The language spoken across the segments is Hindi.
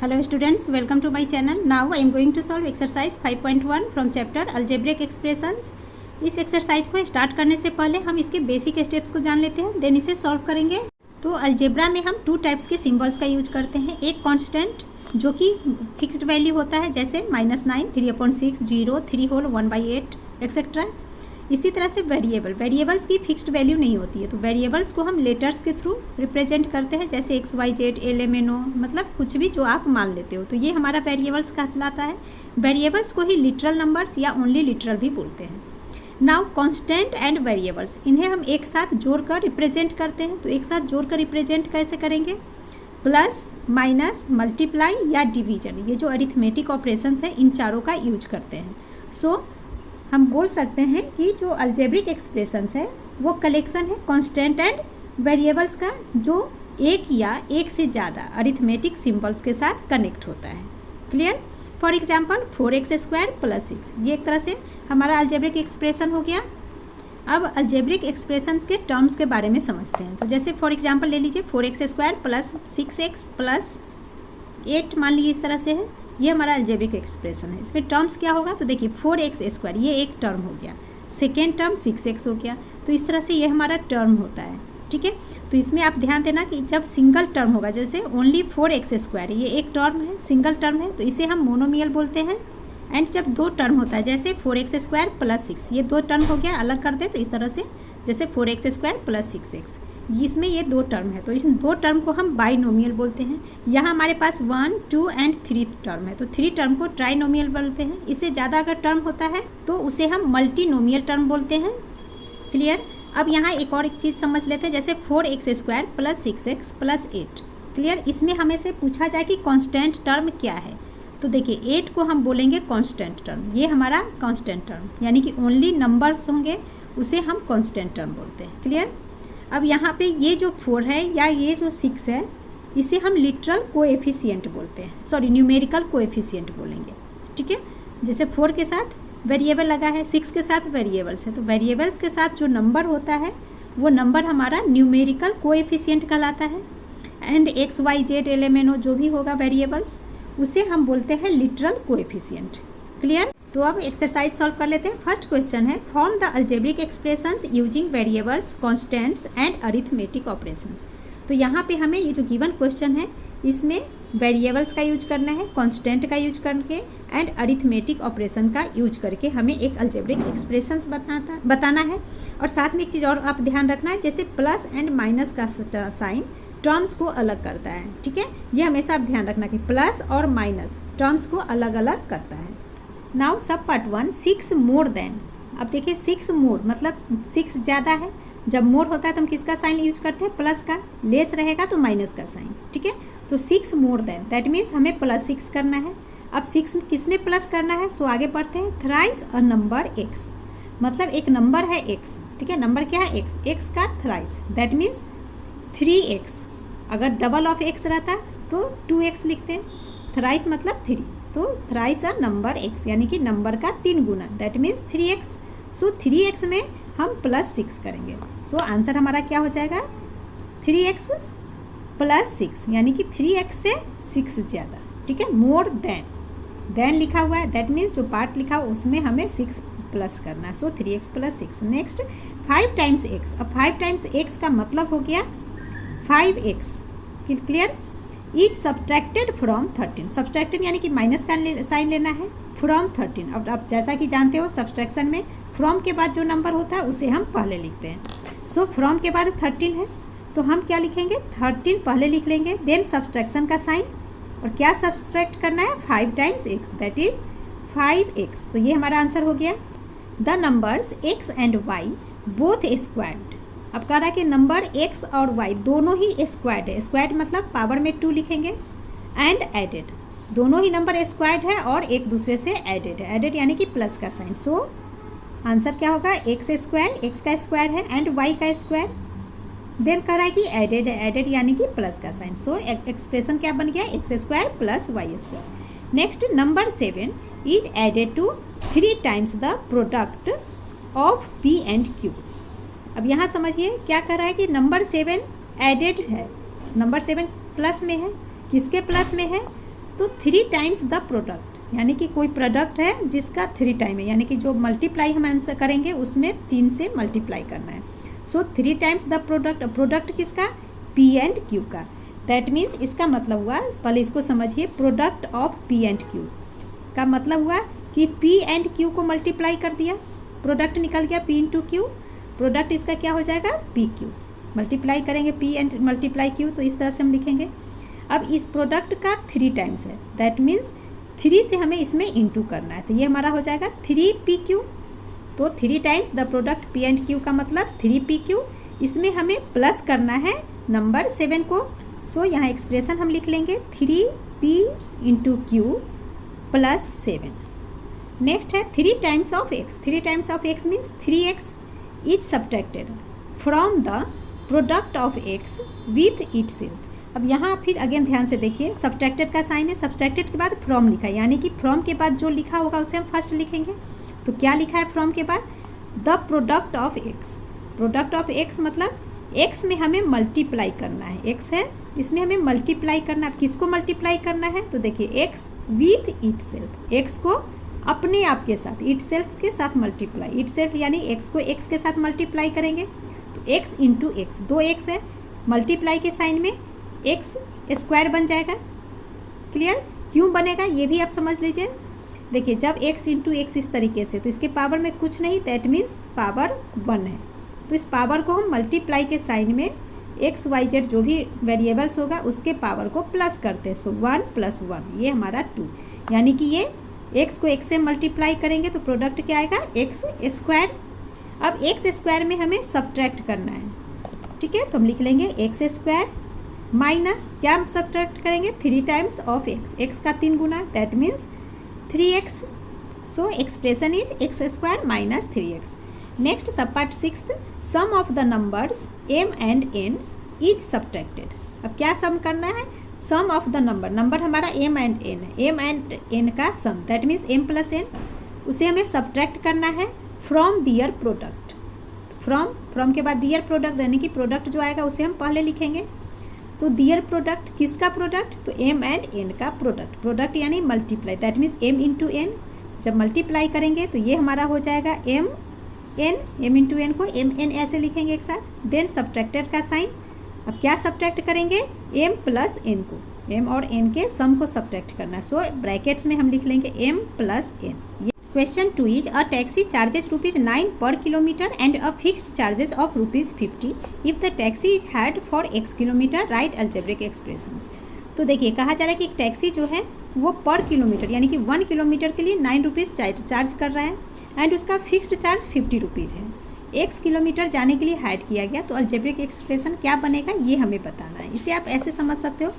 Hello students, welcome to my channel. Now I am going to solve exercise 5.1 from chapter algebraic expressions. इस एक्सरसाइज को स्टार्ट करने से पहले हम इसके बेसिक स्टेप्स को जान लेते हैं, देन इसे सॉल्व करेंगे। तो अलजेब्रा में हम टू टाइप्स के सिंबल्स का यूज करते हैं। एक कांस्टेंट जो कि फिक्स्ड वैल्यू होता है, जैसे -9, 3/6, 0, 3 होल 1/8 एक्सेट्रा। इसी तरह से वेरिएबल्स की फिक्स्ड वैल्यू नहीं होती है, तो वेरिएबल्स को हम लेटर्स के थ्रू रिप्रेजेंट करते हैं, जैसे XYZ, LMNO, मतलब कुछ भी जो आप मान लेते हो, तो ये हमारा वेरिएबल्स कहलाता है। वेरिएबल्स को ही लिटरल नंबर्स या ओनली लिटरल भी बोलते हैं। नाउ कांस्टेंट एंड वेरिएबल्स, इन्हें हम एक साथ जोड़कर रिप्रेजेंट करते हैं। तो एक साथ जोड़कर रिप्रेजेंट कैसे करेंगे? प्लस, माइनस, मल्टीप्लाई या डिवीजन, ये जो अरिथमेटिक ऑपरेशंस है इन चारों का यूज करते हैं। सो हम बोल सकते हैं कि जो अलजेब्रिक एक्सप्रेशंस है वो कलेक्शन है कांस्टेंट एंड वेरिएबल्स का, जो एक या एक से ज़्यादा अरिथमेटिक सिंबल्स के साथ कनेक्ट होता है। क्लियर? फॉर एग्जांपल 4x² + 6, ये एक तरह से हमारा अलजेब्रिक एक्सप्रेशन हो गया। अब अलजेब्रिक एक्सप्रेशंस के टर्म्स के बारे में समझते हैं। तो जैसे फॉर एग्जांपल ले लीजिए 4x² + 6x + 8 मान लीजिए, इस तरह से है, ये हमारा अलजेब्रिक एक्सप्रेशन है। इसमें टर्म्स क्या होगा? तो देखिए 4x², ये एक टर्म हो गया, सेकेंड टर्म 6x हो गया, तो इस तरह से ये हमारा टर्म होता है। ठीक है, तो इसमें आप ध्यान देना कि जब सिंगल टर्म होगा, जैसे ओनली 4x², ये एक टर्म है, सिंगल टर्म है, तो इसे हम मोनोमियल बोलते हैं। एंड जब दो टर्म होता है, जैसे 4x² + 6, ये दो टर्म हो गया, अलग कर दे तो इस तरह से, जैसे 4x² + 6x, इसमें ये दो टर्म है, तो इस दो टर्म को हम बाइनोमियल बोलते हैं। यहाँ हमारे पास 1, 2 एंड 3 टर्म है, तो 3 टर्म को ट्राइनोमियल बोलते हैं। इससे ज़्यादा अगर टर्म होता है तो उसे हम मल्टीनोमियल टर्म बोलते हैं। क्लियर? अब यहाँ एक और एक चीज़ समझ लेते हैं, जैसे 4x² + 6x + 8। क्लियर? इसमें हमें से पूछा जाए कि कांस्टेंट टर्म क्या है, तो देखिए 8 को हम बोलेंगे कांस्टेंट टर्म, ये हमारा कांस्टेंट टर्म, यानी कि ओनली नंबर्स होंगे उसे हम कांस्टेंट टर्म बोलते हैं। क्लियर? अब यहाँ पे ये जो 4 है या ये जो 6 है, इसे हम लिटरल कोएफिशिएंट बोलते हैं, सॉरी न्यूमेरिकल कोएफिशिएंट बोलेंगे। ठीक है, जैसे 4 के साथ वेरिएबल लगा है, 6 के साथ वेरिएबल्स है, तो वेरिएबल्स के साथ जो नंबर होता है वो नंबर हमारा न्यूमेरिकल कोएफिशिएंट कहलाता है। एंड XYZ, LMNO जो भी होगा वेरिएबल्स, उसे हम बोलते हैं लिटरल कोएफिशिएंट। क्लियर? तो अब एक्सरसाइज सॉल्व कर लेते हैं। फर्स्ट क्वेश्चन है, form the algebraic expressions using variables, constants and arithmetic operations. तो यहाँ पे हमें ये जो गिवन क्वेश्चन है, इसमें वेरिएबल्स का यूज करना है, कांस्टेंट का यूज करके एंड अरिथमेटिक ऑपरेशन का यूज करके हमें एक अलजेब्रिक एक्सप्रेशंस बताना है। और साथ में एक चीज़ और आप ध्यान रखना है, जैसे प्लस एंड माइनस का साइन टर्म्स को अलग करता है। ठीक है, ये हमेशा आप ध्यान रखना कि प्लस और माइनस टर्म्स को अलग अलग करता है। नाउ सब पार्ट 1, 6 मोर देन। अब देखिए 6 मोर मतलब 6 ज़्यादा है, जब मोर होता है तो हम किसका साइन यूज करते हैं? प्लस का। लेस रहेगा तो माइनस का साइन। ठीक है, तो 6 मोर देन, दैट मीन्स हमें +6 करना है। अब 6 किस में प्लस करना है? सो आगे बढ़ते हैं। थ्राइस अ नंबर x, मतलब एक नंबर है x। ठीक है, नंबर क्या है? x का थ्राइस, दैट मीन्स 3x। अगर डबल ऑफ x रहता तो 2x लिखते हैं, थ्राइस मतलब 3, तो थ्राइस अ नंबर x, यानी कि नंबर का 3 गुना, that means 3x। So 3x में हम +6 करेंगे। सो आंसर हमारा क्या हो जाएगा? 3x + 6, यानी कि 3x से 6 ज़्यादा। ठीक है, मोर देन लिखा हुआ है, दैट मीन्स जो पार्ट लिखा हुआ उसमें हमें 6 प्लस करना है। सो 3x + 6। Next 5 times x। अब 5 टाइम्स x का मतलब हो गया 5x। Clear? Is subtracted from 13। Subtracted यानी कि माइनस का साइन लेना है, फ्रॉम 13। अब आप जैसा कि जानते हो सब्ट्रैक्शन में फ्रॉम के बाद जो नंबर होता है उसे हम पहले लिखते हैं। सो फ्रॉम के बाद 13 है, तो हम क्या लिखेंगे? 13 पहले लिख लेंगे, देन सब्ट्रैक्शन का साइन, और क्या सब्ट्रैक्ट करना है? 5 times x, that is 5x। तो ये हमारा आंसर हो गया। The numbers x and y both squared. अब कह रहा है कि नंबर x और y दोनों ही स्क्वायर्ड है। स्क्वायर्ड मतलब पावर में 2 लिखेंगे, एंड एडेड, दोनों ही नंबर स्क्वायर्ड है और एक दूसरे से एडेड है। एडेड यानी कि प्लस का साइन। सो आंसर क्या होगा? x का स्क्वायर है एंड y का स्क्वायर, देन कह रहा है कि एडेड है, एडेड यानी कि प्लस का साइन। सो एक्सप्रेशन क्या बन गया? x² + y²। Next number 7 is added to 3 times the product of p and q। अब यहाँ समझिए क्या कर रहा है कि नंबर 7 एडेड है, नंबर 7 प्लस में है, किसके प्लस में है? तो 3 टाइम्स द प्रोडक्ट, यानी कि कोई प्रोडक्ट है जिसका 3 टाइम है, यानी कि जो मल्टीप्लाई हम आंसर करेंगे उसमें 3 से मल्टीप्लाई करना है। सो 3 टाइम्स द प्रोडक्ट, प्रोडक्ट किसका, पी एंड क्यू का। दैट मीन्स इसका मतलब हुआ, पहले इसको समझिए, product of P and Q का मतलब हुआ कि पी एंड क्यू को मल्टीप्लाई कर दिया, प्रोडक्ट निकल गया पी इंटू क्यू, प्रोडक्ट इसका क्या हो जाएगा, पी क्यू, मल्टीप्लाई करेंगे पी एंड मल्टीप्लाई क्यू, तो इस तरह से हम लिखेंगे। अब इस प्रोडक्ट का 3 टाइम्स है, दैट मीन्स 3 से हमें इसमें इंटू करना है, तो ये हमारा हो जाएगा 3PQ। तो 3 times the product P and Q का मतलब 3PQ, इसमें हमें प्लस करना है नंबर 7 को। सो यहाँ एक्सप्रेशन हम लिख लेंगे 3P into Q plus 7। Next है 3 times of x, 3 times of x means 3x is subtracted from the product of x with it self. अब यहाँ फिर अगेन ध्यान से देखिए, सब्ट्रैक्टेड का साइन है, सब्ट्रैक्टेड के बाद फ्रॉम लिखा है, यानी कि फ्रॉम के बाद जो लिखा होगा उसे हम फर्स्ट लिखेंगे। तो क्या लिखा है फ्रॉम के बाद, the product of x, product of x मतलब एक्स में हमें मल्टीप्लाई करना है, एक्स है इसमें हमें मल्टीप्लाई करना है। किसको मल्टीप्लाई करना है, तो देखिए x with it self, x को अपने आप के साथ, इट सेल्फ के साथ मल्टीप्लाई, इट सेल्फ यानी एक्स को एक्स के साथ मल्टीप्लाई करेंगे, तो एक्स इंटू एक्स, 2x है, मल्टीप्लाई के साइन में एक्स स्क्वायर बन जाएगा। क्लियर, क्यों बनेगा ये भी आप समझ लीजिए। देखिए जब x इंटू एक्स इस तरीके से, तो इसके पावर में कुछ नहीं, दैट मीन्स पावर 1 है, तो इस पावर को हम मल्टीप्लाई के साइन में एक्स वाई जेड जो भी वेरिएबल्स होगा उसके पावर को प्लस करते हैं। सो 1 + 1 ये हमारा 2, यानी कि ये x को x से मल्टीप्लाई करेंगे तो प्रोडक्ट क्या आएगा, एक्स स्क्वायर। अब एक्स स्क्वायर में हमें सब्ट्रैक्ट करना है, ठीक है, तो हम लिख लेंगे एक्स स्क्वायर माइनस, क्या हम सब्ट्रैक्ट करेंगे, 3 टाइम्स ऑफ एक्स, एक्स का 3 गुना, that means 3x। So expression is X square minus 3x। Next sub part 6th, sum of the numbers m and n is subtracted. अब क्या सम करना है, sum of the number, number हमारा m एंड n है, m एंड n का sum, that means m + n, उसे हमें सब्ट्रैक्ट करना है फ्रॉम दियर प्रोडक्ट। फ्रॉम के बाद दियर प्रोडक्ट, यानी कि प्रोडक्ट जो आएगा उसे हम पहले लिखेंगे। तो दियर प्रोडक्ट किसका प्रोडक्ट, तो m एंड n का प्रोडक्ट, प्रोडक्ट यानी multiply, that means m into n, जब मल्टीप्लाई करेंगे तो ये हमारा हो जाएगा m इंटू n को mn ऐसे लिखेंगे एक साथ, देन सब्ट्रैक्टेड का साइन। अब क्या सब्ट्रैक्ट करेंगे, m + n को, m और n के सम को सब्ट्रैक्ट करना है। सो ब्रैकेट्स में हम लिख लेंगे m + n। Question 2 is a taxi charges ₹9 per kilometer and a fixed charges of ₹50 if the taxi is had for x kilometer, write algebraic expressions। तो देखिए कहा जा रहा है कि एक टैक्सी जो है वो पर किलोमीटर यानी कि 1 किलोमीटर के लिए 9 रुपीज़ चार्ज कर रहा है एंड उसका फिक्स्ड चार्ज 50 रुपीज़ है। x किलोमीटर जाने के लिए हाइड किया गया, तो अल्जेब्रिक एक्सप्रेशन क्या बनेगा ये हमें बताना है। इसे आप ऐसे समझ सकते हो,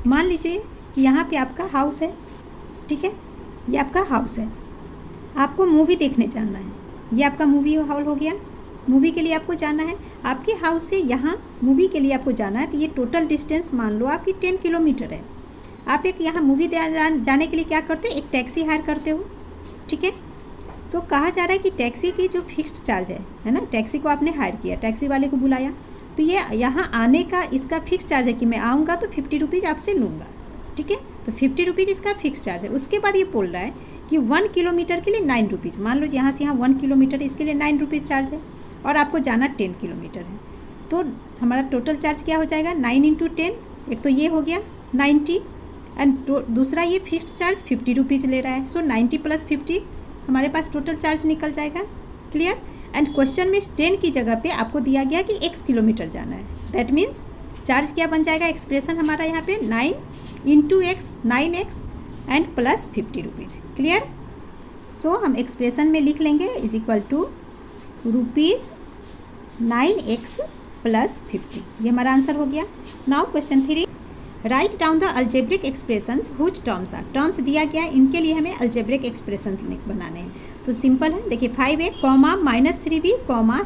मान लीजिए कि यहाँ पे आपका हाउस है, ठीक है, ये आपका हाउस है, आपको मूवी देखने जाना है, ये आपका मूवी हॉल हो गया, मूवी के लिए आपको जाना है, आपके हाउस से यहाँ मूवी के लिए आपको जाना है, तो ये टोटल डिस्टेंस मान लो आपकी 10 किलोमीटर है। आप एक यहाँ मूवी जाने के लिए क्या करते हो, एक टैक्सी हायर करते हो, ठीक है। तो कहा जा रहा है कि टैक्सी की जो फिक्स्ड चार्ज है ना, टैक्सी को आपने हायर किया, टैक्सी वाले को बुलाया, तो ये यहाँ आने का इसका फिक्स चार्ज है कि मैं आऊँगा तो 50 रुपीज़ आपसे लूँगा, ठीक है, तो 50 रुपीज़ इसका फिक्स चार्ज है। उसके बाद ये बोल रहा है कि 1 किलोमीटर के लिए 9 रुपीज़, मान लो यहाँ से यहाँ 1 किलोमीटर, इसके लिए 9 रुपीज़ चार्ज है और आपको जाना 10 किलोमीटर है, तो हमारा टोटल चार्ज क्या हो जाएगा, 9 × 10, एक तो ये हो गया 90 एंड दूसरा ये फिक्स्ड चार्ज 50 रुपीज़ ले रहा है। सो 90 + 50 हमारे पास टोटल चार्ज निकल जाएगा। क्लियर। एंड क्वेश्चन में 10 की जगह पे आपको दिया गया कि x किलोमीटर जाना है, दैट मीन्स चार्ज क्या बन जाएगा, एक्सप्रेशन हमारा यहाँ पे 9 × x 9x and plus 50 rupees. Clear. So हम एक्सप्रेशन में लिख लेंगे इज इक्वल टू ₹9x + 50, ये हमारा आंसर हो गया। Now question 3, write down the algebraic expressions whose terms are, terms दिया गया है, इनके लिए हमें अल्जेब्रिक एक्सप्रेशन बनाने हैं। तो सिंपल है, देखिए 5a, -3b,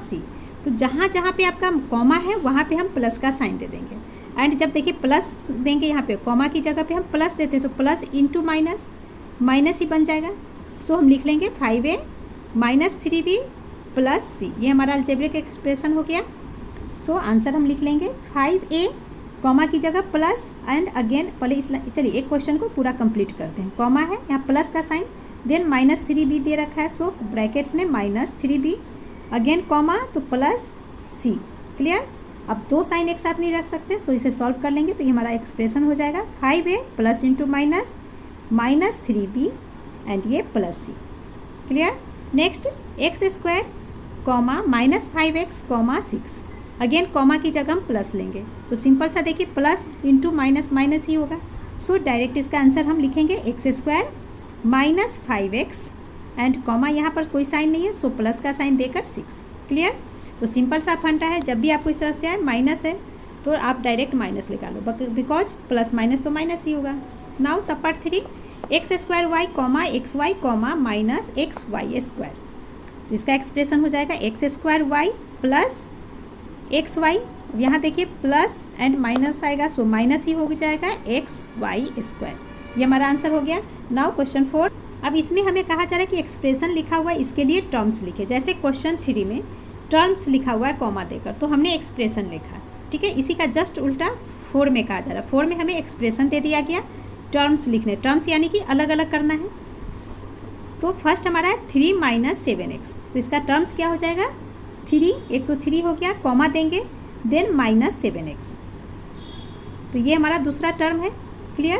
c, तो जहाँ जहाँ पे आपका कॉमा है वहाँ पे हम प्लस का साइन दे देंगे। एंड जब देखिए प्लस देंगे यहाँ पे कॉमा की जगह पे हम प्लस देते हैं, तो प्लस इंटू माइनस, माइनस ही बन जाएगा। सो हम लिख लेंगे 5a -3b + c, ये हमारा अल्जेब्रिक एक्सप्रेशन हो गया। सो आंसर हम लिख लेंगे 5a, कॉमा की जगह प्लस एंड अगेन, पहले इस चलिए एक क्वेश्चन को पूरा कंप्लीट करते हैं। कॉमा है, यहाँ प्लस का साइन, देन -3b दे रखा है, सो ब्रैकेट्स में -3b, अगेन कॉमा तो +c। क्लियर। अब दो साइन एक साथ नहीं रख सकते, सो इसे सॉल्व कर लेंगे तो ये हमारा एक्सप्रेशन हो जाएगा 5a plus into minus -3b and ये +c। Clear. Next x² comma -5x comma 6, again comma की जगह हम प्लस लेंगे तो सिंपल सा देखिए प्लस इंटू माइनस माइनस ही होगा, सो डायरेक्ट इसका आंसर हम लिखेंगे x² -5x एंड कॉमा यहाँ पर कोई साइन नहीं है, सो प्लस का साइन देकर 6। क्लियर। तो सिंपल सा फंडा है, जब भी आपको इस तरह से आए माइनस है तो आप डायरेक्ट माइनस निकालो, बिकॉज प्लस माइनस तो माइनस ही होगा। नाउ सब part 3, x² y comma xy comma -xy², तो इसका एक्सप्रेशन हो जाएगा x² y प्लस xy, यहाँ देखिए प्लस एंड माइनस आएगा, सो माइनस ही हो जाएगा xy²। ये हमारा आंसर हो गया। नाउ क्वेश्चन 4, अब इसमें हमें कहा जा रहा है कि एक्सप्रेशन लिखा हुआ है, इसके लिए टर्म्स लिखे। जैसे क्वेश्चन 3 में टर्म्स लिखा हुआ है कॉमा देकर, तो हमने एक्सप्रेशन लिखा, ठीक है। इसी का जस्ट उल्टा 4 में कहा जा रहा है। 4 में हमें एक्सप्रेशन दे दिया गया, टर्म्स लिखने, टर्म्स यानी कि अलग अलग करना है। तो फर्स्ट हमारा है 3 - 7x, तो इसका टर्म्स क्या हो जाएगा 3, एक तो 3 हो गया, कॉमा देंगे, देन -7x, तो ये हमारा दूसरा टर्म है। क्लियर।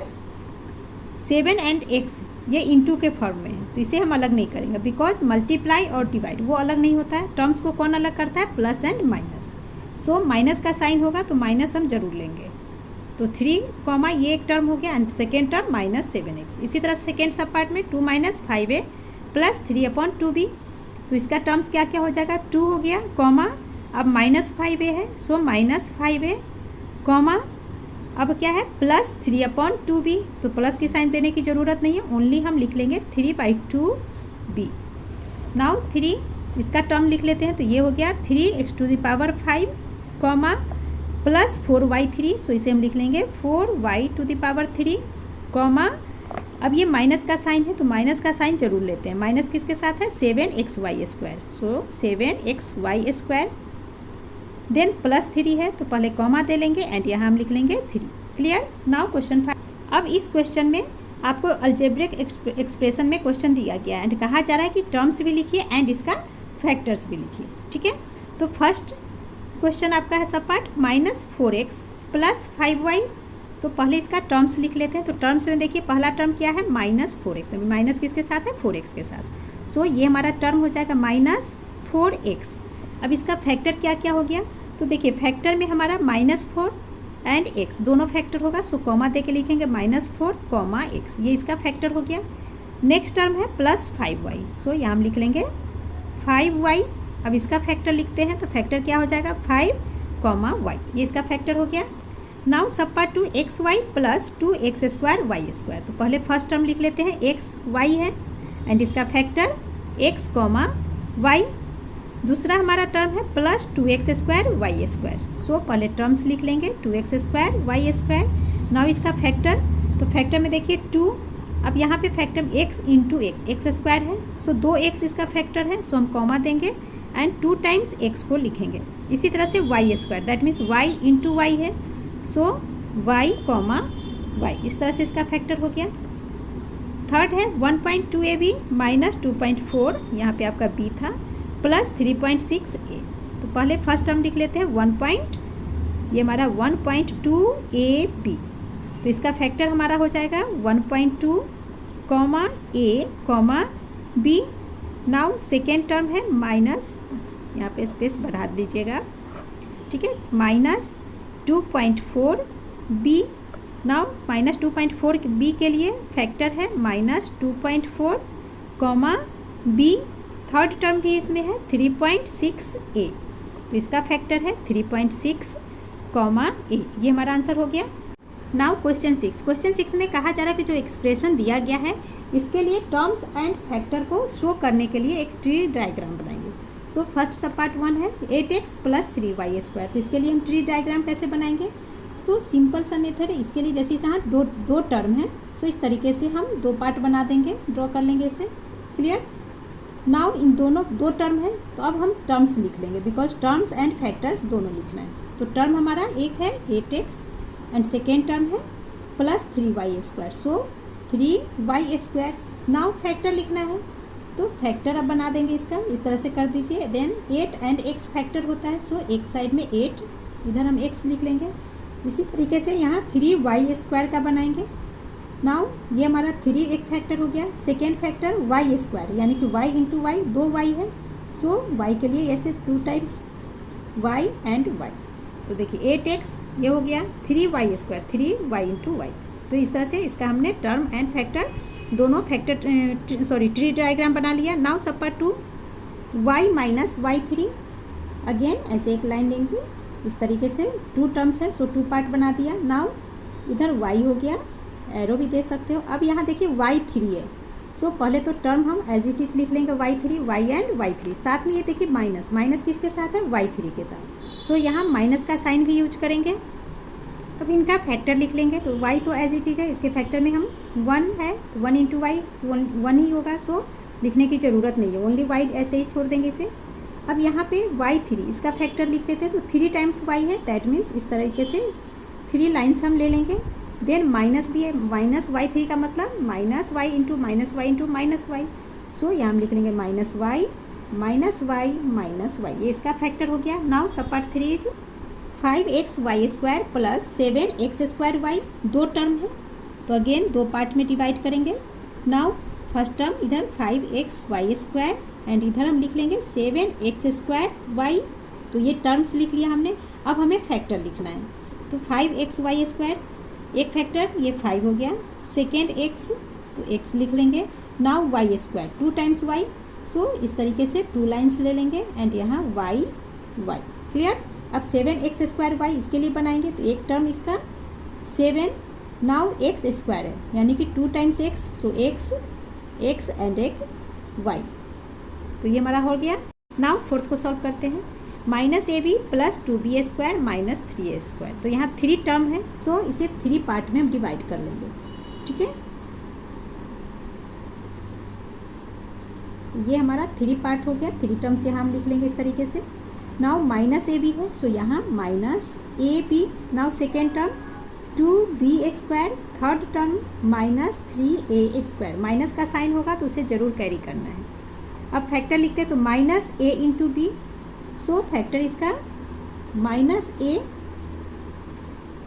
7 एंड x ये इंटू के फॉर्म में है, तो इसे हम अलग नहीं करेंगे, बिकॉज मल्टीप्लाई और डिवाइड वो अलग नहीं होता है। टर्म्स को कौन अलग करता है, plus and minus, so minus का साइन होगा तो माइनस हम जरूर लेंगे। तो 3 कॉमा ये एक टर्म हो गया एंड सेकेंड टर्म -7x। इसी तरह सेकेंड सब पार्ट में 2 - 5a प्लस 3/2b, तो इसका टर्म्स क्या क्या हो जाएगा 2 हो गया, कॉमा अब -5a है, सो -5a कॉमा अब क्या है प्लस 3/2b, तो प्लस की साइन देने की ज़रूरत नहीं है, ओनली हम लिख लेंगे 3/2b। नाउ 3 इसका टर्म लिख लेते हैं, तो ये हो गया 3x⁵ कॉमा प्लस 4y3, सो इसे हम लिख लेंगे 4y⁵, कॉमा अब ये माइनस का साइन है तो माइनस का साइन जरूर लेते हैं। माइनस किसके साथ है 7xy², सो 7xy², देन +3 है तो पहले कॉमा दे लेंगे एंड यहाँ हम लिख लेंगे 3। क्लियर। नाउ क्वेश्चन 5, अब इस क्वेश्चन में आपको अलजेब्रिक एक्सप्रेशन में क्वेश्चन दिया गया है एंड कहा जा रहा है कि टर्म्स भी लिखिए एंड इसका फैक्टर्स भी लिखिए, ठीक है। तो फर्स्ट क्वेश्चन आपका है सब पार्ट -4x प्लस 5y, तो पहले इसका टर्म्स लिख लेते हैं। तो टर्म्स में देखिए पहला टर्म क्या है -4x, माइनस किसके साथ है 4x के साथ, सो ये हमारा टर्म हो जाएगा -4x। अब इसका फैक्टर क्या क्या हो गया, तो देखिए फैक्टर में हमारा -4 एंड x दोनों फैक्टर होगा, सो कॉमा दे के लिखेंगे -4, x, ये इसका फैक्टर हो गया। नेक्स्ट टर्म है +5y, सो यहाँ हम लिख लेंगे 5y। अब इसका फैक्टर लिखते हैं तो फैक्टर क्या हो जाएगा 5, y, ये इसका फैक्टर हो गया। नाउ सब part 2xy plus 2x² y², तो पहले फर्स्ट टर्म लिख लेते हैं x y है एंड इसका फैक्टर x, y। दूसरा हमारा टर्म है प्लस 2x² y², सो पहले टर्म्स लिख लेंगे 2x² y²। नाउ इसका फैक्टर, तो फैक्टर में देखिए 2, अब यहाँ पे फैक्टर x इंटू x² है, सो 2x इसका फैक्टर है, सो हम कॉमा देंगे एंड 2 टाइम्स x को लिखेंगे। इसी तरह से y², that means y into y है, सो y, y, इस तरह से इसका फैक्टर हो गया। थर्ड है 1.2ab माइनस 2.4, यहाँ पे आपका b था, प्लस 3.6a, तो पहले फर्स्ट टर्म लिख लेते हैं ये हमारा 1.2ab, तो इसका फैक्टर हमारा हो जाएगा 1.2, a, b। Now second term है माइनस, यहाँ पे स्पेस बढ़ा दीजिएगा, ठीक है, -2.4b। नाउ -2.4b के लिए फैक्टर है -2.4, b। थर्ड टर्म भी इसमें है 3.6a, तो इसका फैक्टर है 3.6, a, ये हमारा आंसर हो गया। नाउ क्वेश्चन 6 में कहा जा रहा है कि जो एक्सप्रेशन दिया गया है इसके लिए टर्म्स एंड फैक्टर को शो करने के लिए एक ट्री डायग्राम बनाइए। सो फर्स्ट सब पार्ट 1 है 8x प्लस 3y², तो इसके लिए हम ट्री डायग्राम कैसे बनाएंगे, तो सिंपल सा मेथड है इसके लिए। जैसे यहाँ दो टर्म है, सो इस तरीके से हम 2 पार्ट बना देंगे, ड्रॉ कर लेंगे इसे। क्लियर। नाउ इन दोनों 2 टर्म है तो अब हम टर्म्स लिख लेंगे, बिकॉज टर्म्स एंड फैक्टर्स दोनों लिखना है। तो टर्म हमारा एक है 8x एंड सेकेंड टर्म है प्लस 3y², सो 3y²। नाउ फैक्टर लिखना है, तो फैक्टर अब बना देंगे इसका, इस तरह से कर दीजिए। देन 8 एंड x फैक्टर होता है, सो एक साइड में 8, इधर हम x लिख लेंगे। इसी तरीके से यहाँ 3y² का बनाएंगे। नाउ ये हमारा 3 एक फैक्टर हो गया। सेकेंड फैक्टर y², यानी कि y इंटू वाई, 2y है, सो y के लिए ऐसे 2 टाइम्स y एंड y। तो देखिए 8x ये हो गया 3y², 3y इंटू वाई। तो इस तरह से इसका हमने टर्म एंड फैक्टर दोनों फैक्टर ट्री डायग्राम बना लिया। नाउ सब part 2 y minus y3, again ऐसे एक लाइन लेंगे इस तरीके से, 2 टर्म्स है, सो 2 पार्ट बना दिया। नाउ इधर y हो गया, एरो भी दे सकते हो। अब यहाँ देखिए y3 है, सो पहले तो टर्म हम एज इट इज लिख लेंगे y3, y एंड y3। साथ में ये देखिए माइनस, माइनस किसके साथ है, y3 के साथ, सो यहाँ माइनस का साइन भी यूज करेंगे। अब इनका फैक्टर लिख लेंगे, तो y तो एज इट इज है, इसके फैक्टर में हम 1 है, 1 इंटू वाई, 1 ही होगा, सो लिखने की ज़रूरत नहीं है, ओनली y ऐसे ही छोड़ देंगे इसे। अब यहाँ पे y3 इसका फैक्टर लिख लेते हैं, तो 3 टाइम्स y है, दैट मीन्स इस तरीके से 3 लाइन्स हम ले लेंगे। देन माइनस भी है, माइनस y3 का मतलब minus y into minus y, so यहाँ हम लिख लेंगे माइनस y माइनस y, ये इसका फैक्टर हो गया। नाउ सब part 3 is 5xy² plus 7x²y, 2 term है, तो अगेन 2 पार्ट में डिवाइड करेंगे। नाउ फर्स्ट टर्म इधर 5xy² एंड इधर हम लिख लेंगे 7x²y, तो ये टर्म्स लिख लिया हमने। अब हमें फैक्टर लिखना है, तो 5xy² एक फैक्टर ये 5 हो गया, सेकेंड x तो x लिख लेंगे। नाउ y², 2 टाइम्स y, सो इस तरीके से 2 लाइन्स ले लेंगे एंड यहाँ y, क्लियर। अब 7x²y इसके लिए बनाएंगे, तो एक टर्म इसका 7, नाउ x² है, यानी कि 2 times x, so x and एक y, तो ये हमारा हो गया। नाउ फोर्थ को सॉल्व करते हैं, -ab plus 2b² minus 3a², तो यहाँ 3 टर्म है, सो इसे 3 पार्ट में हम डिवाइड कर लेंगे, ठीक है। तो ये हमारा 3 पार्ट हो गया, 3 टर्म्स यहाँ हम लिख लेंगे इस तरीके से। नाउ -ab है, सो यहाँ -ab। Now second term 2b², third term -3a², minus का साइन होगा तो उसे ज़रूर कैरी करना है। अब फैक्टर लिखते हैं, तो -a into B, so factor इसका -a,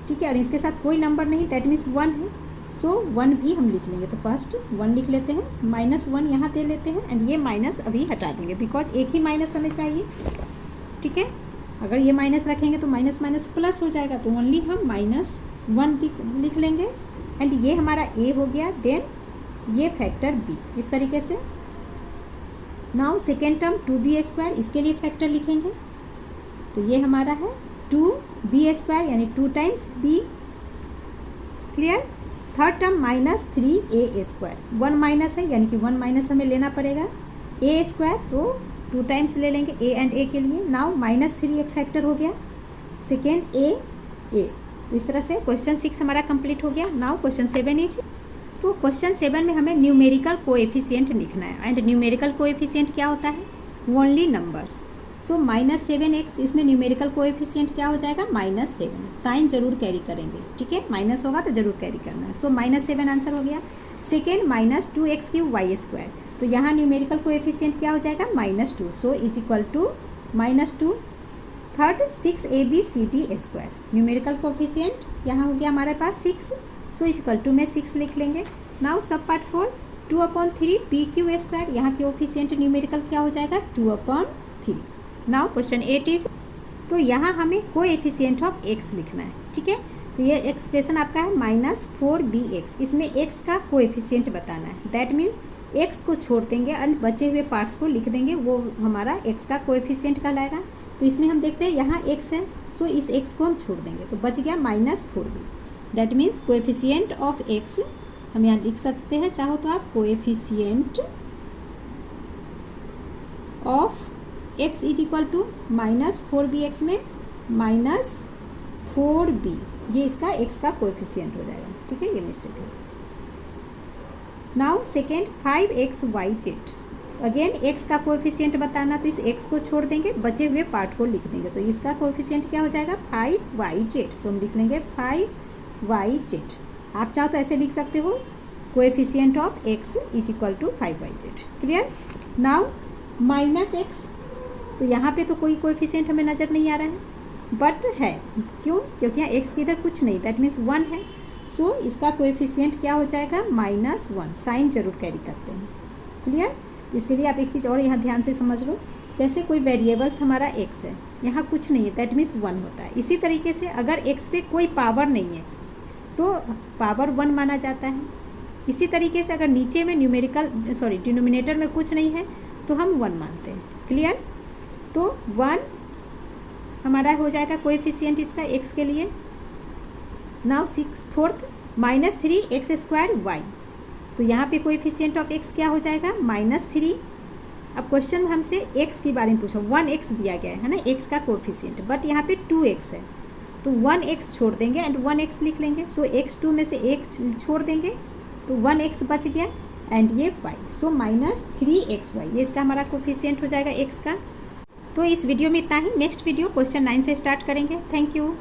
ठीक है, और इसके साथ कोई नंबर नहीं, दैट मीन्स 1 है, सो 1 भी हम लिख लेंगे। तो फर्स्ट 1 लिख लेते हैं, -1 यहाँ दे लेते हैं एंड ये माइनस अभी हटा देंगे, बिकॉज एक ही माइनस हमें चाहिए, ठीक है। अगर ये माइनस रखेंगे तो माइनस माइनस प्लस हो जाएगा, तो ओनली हम -1 लिख लेंगे एंड ये हमारा a हो गया। देन ये फैक्टर b, इस तरीके से। नाउ सेकेंड टर्म 2b², इसके लिए फैक्टर लिखेंगे, तो ये हमारा है 2b² यानी 2 times b, clear. Third term -3a², 1 minus है, यानी कि 1 माइनस हमें लेना पड़ेगा, a², तो 2 टाइम्स ले लेंगे a एंड a के लिए। नाउ -3 एक फैक्टर हो गया, सेकेंड a, तो इस तरह से क्वेश्चन 6 हमारा कंप्लीट हो गया। नाउ क्वेश्चन 7 इज, तो क्वेश्चन 7 में हमें न्यूमेरिकल कोएफिशिएंट लिखना है एंड न्यूमेरिकल कोएफिशिएंट क्या होता है, ओनली नंबर्स। सो -7x, इसमें न्यूमेरिकल कोएफिशिएंट क्या हो जाएगा, -7, साइन जरूर कैरी करेंगे, ठीक है, माइनस होगा तो जरूर कैरी करना है। सो -7 आंसर हो गया। सेकेंड -2x³ तो यहाँ न्यूमेरिकल कोएफिशिएंट क्या हो जाएगा, -2, so is equal to -2। Third 6abcd², numerical coefficient यहाँ हो गया हमारे पास 6, सो इज इक्वल टू में 6 लिख लेंगे। नाउ सब पार्ट 4 2/3 pq², यहाँ के कोएफिशिएंट न्यूमेरिकल क्या हो जाएगा, 2/3। नाउ क्वेश्चन 8 इज, तो यहाँ हमें कोएफिशिएंट ऑफ x लिखना है, ठीक है। तो ये एक्सप्रेशन आपका है -4bx, इसमें x का कोएफिशिएंट बताना है, दैट मीन्स x को छोड़ देंगे एंड बचे हुए पार्ट्स को लिख देंगे, वो हमारा x का कोएफिशिएंट कहलाएगा। तो इसमें हम देखते हैं यहाँ x है, सो इस x को हम छोड़ देंगे, तो बच गया -4b, that means coefficient of x हम यहाँ लिख सकते हैं, चाहो तो आप coefficient of x is equal to -4bx में -4b, ये इसका x का कोएफिशिएंट हो जाएगा, ठीक है, ये मिस्टेक है। नाउ सेकेंड 5xyz, तो अगेन x का कोएफिशिएंट बताना, तो इस x को छोड़ देंगे, बचे हुए पार्ट को लिख देंगे, तो इसका कोएफिशिएंट क्या हो जाएगा 5yz, सो हम लिख लेंगे वाई जेड। आप चाहो तो ऐसे लिख सकते हो, coefficient of x is equal to 5y/z। Clear. Now minus x, तो यहाँ पे तो कोई कोएफिशिएंट हमें नज़र नहीं आ रहा है, बट है, क्यों? क्योंकि यहाँ x की इधर कुछ नहीं, दैट मीन्स 1 है। सो इसका कोएफिशिएंट क्या हो जाएगा? -1। साइन जरूर कैरी करते हैं। क्लियर। इसके लिए आप एक चीज़ और यहाँ ध्यान से समझ लो, जैसे कोई वेरिएबल्स हमारा x है, यहाँ कुछ नहीं है, दैट मीन्स 1 होता है। इसी तरीके से अगर x पे कोई पावर नहीं है तो पावर 1 माना जाता है। इसी तरीके से अगर नीचे में डिनोमिनेटर में कुछ नहीं है तो हम 1 मानते हैं। क्लियर। तो 1 हमारा हो जाएगा कोएफिशिएंट इसका x के लिए। नाउ 4th -3x²y, तो यहाँ पे कोएफिशिएंट ऑफ x क्या हो जाएगा? -3। अब क्वेश्चन हमसे x के बारे में पूछो, 1x दिया गया है ना x का कोएफिशिएंट, बट यहाँ पे 2x है, तो 1x छोड़ देंगे एंड 1x लिख लेंगे। सो x2 में से 1 छोड़ देंगे तो 1x बच गया एंड ये y, सो -3xy, ये इसका हमारा कोएफिशिएंट हो जाएगा x का। तो इस वीडियो में इतना ही। नेक्स्ट वीडियो क्वेश्चन 9 से स्टार्ट करेंगे। Thank you.